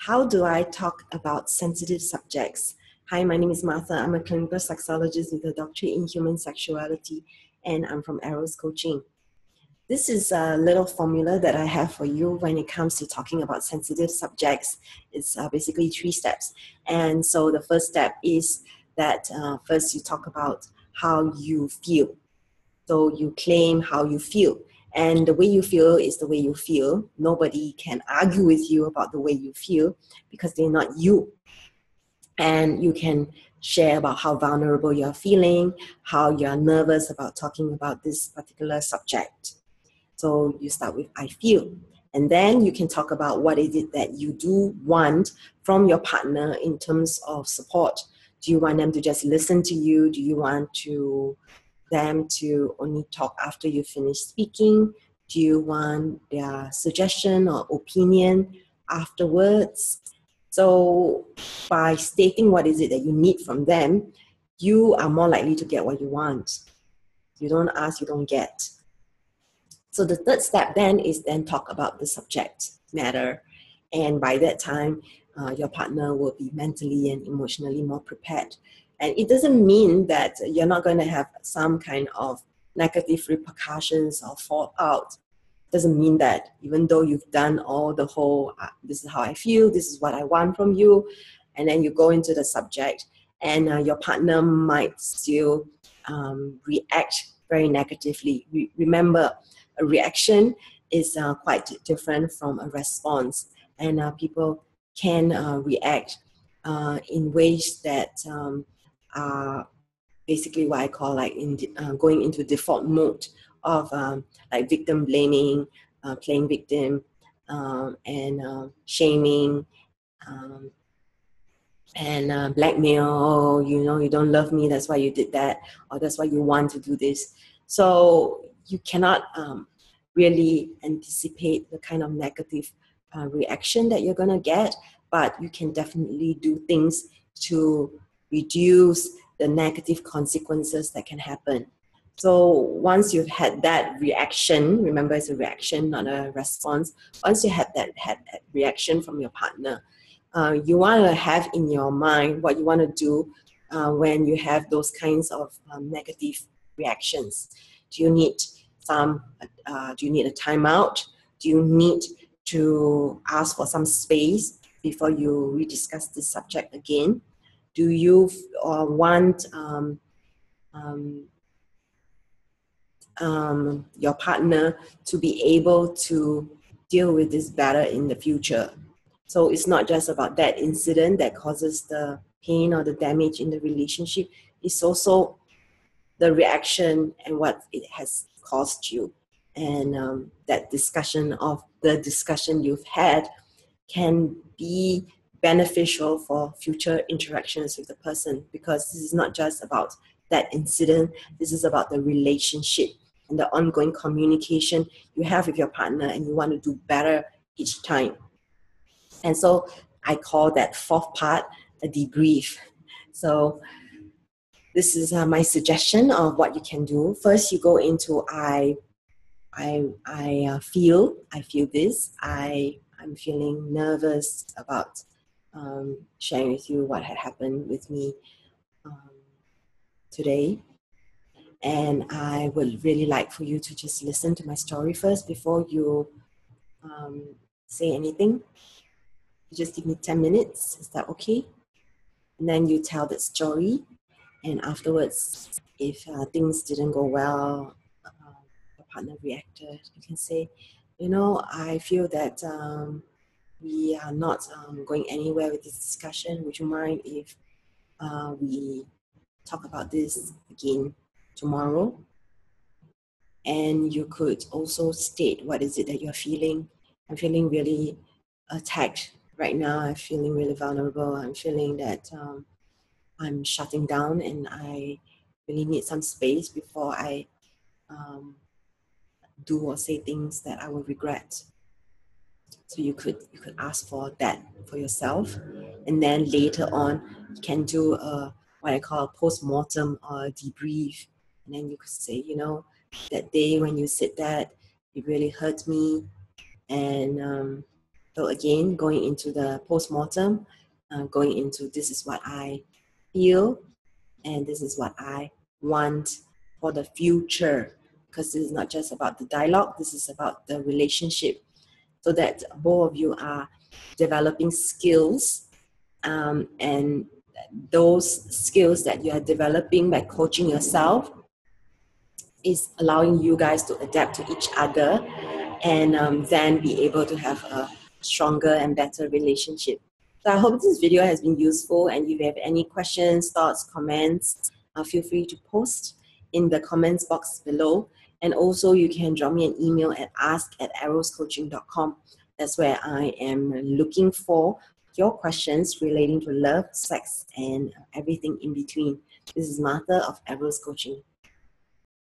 How do I talk about sensitive subjects? Hi, my name is Martha. I'm a clinical sexologist with a doctorate in human sexuality, and I'm from Eros Coaching. This is a little formula that I have for you when it comes to talking about sensitive subjects. It's basically 3 steps. And so the first step is that first you talk about how you feel. So you claim how you feel. And the way you feel is the way you feel. Nobody can argue with you about the way you feel because they're not you. And you can share about how vulnerable you're feeling, how you're nervous about talking about this particular subject. So you start with I feel. And then you can talk about what is it that you do want from your partner in terms of support. Do you want them to just listen to you? Do you want them to only talk after you finish speaking? Do you want their suggestion or opinion afterwards? So by stating what is it that you need from them, you are more likely to get what you want. You don't ask, you don't get. So the third step then is talk about the subject matter. And by that time, your partner will be mentally and emotionally more prepared. And it doesn't mean that you're not going to have some kind of negative repercussions or fallout. It doesn't mean that, even though you've done all the whole, this is how I feel, this is what I want from you, and then you go into the subject, and your partner might still react very negatively. Remember, a reaction is quite different from a response, and people can react in ways that are basically what I call like going into default mode of like victim blaming, playing victim, and shaming, and blackmail. Oh, you don't love me, that's why you did that, or that's why you want to do this. So you cannot really anticipate the kind of negative reaction that you're going to get, but you can definitely do things to reduce the negative consequences that can happen. So once you've had that reaction, remember it's a reaction, not a response. Once you had that reaction from your partner, you want to have in your mind what you want to do when you have those kinds of negative reactions. Do you need do you need a timeout? Do you need to ask for some space before you rediscuss this subject again? Do you want your partner to be able to deal with this better in the future? So it's not just about that incident that causes the pain or the damage in the relationship. It's also the reaction and what it has caused you. And that discussion of the discussion you've had can be beneficial for future interactions with the person, because this is not just about that incident. This is about the relationship and the ongoing communication you have with your partner, and you want to do better each time. And so I call that fourth part a debrief. So this is my suggestion of what you can do. First, you go into I feel this. I'm feeling nervous about sharing with you what had happened with me today. And I would really like for you to just listen to my story first before you say anything. Just give me 10 minutes. Is that okay? And then you tell that story. And afterwards, if things didn't go well, your partner reacted, you can say, I feel that we are not going anywhere with this discussion. Would you mind if we talk about this again tomorrow? And you could also state what is it that you're feeling. I'm feeling really attacked right now. I'm feeling really vulnerable. I'm feeling that I'm shutting down, and I really need some space before I do or say things that I will regret. So you could ask for that for yourself, and then later on you can do what I call a post-mortem or a debrief, and then you could say, that day when you said that, it really hurt me, and So again, going into the post-mortem, going into this is what I feel and this is what I want for the future, because this is not just about the dialogue, this is about the relationship, so that both of you are developing skills, and those skills that you are developing by coaching yourself is allowing you guys to adapt to each other, and then be able to have a stronger and better relationship. So I hope this video has been useful, and if you have any questions, thoughts, comments, feel free to post in the comments box below. And also you can drop me an email at ask@eroscoaching.com. That's where I am looking for your questions relating to love, sex, and everything in between. This is Martha of Eros Coaching.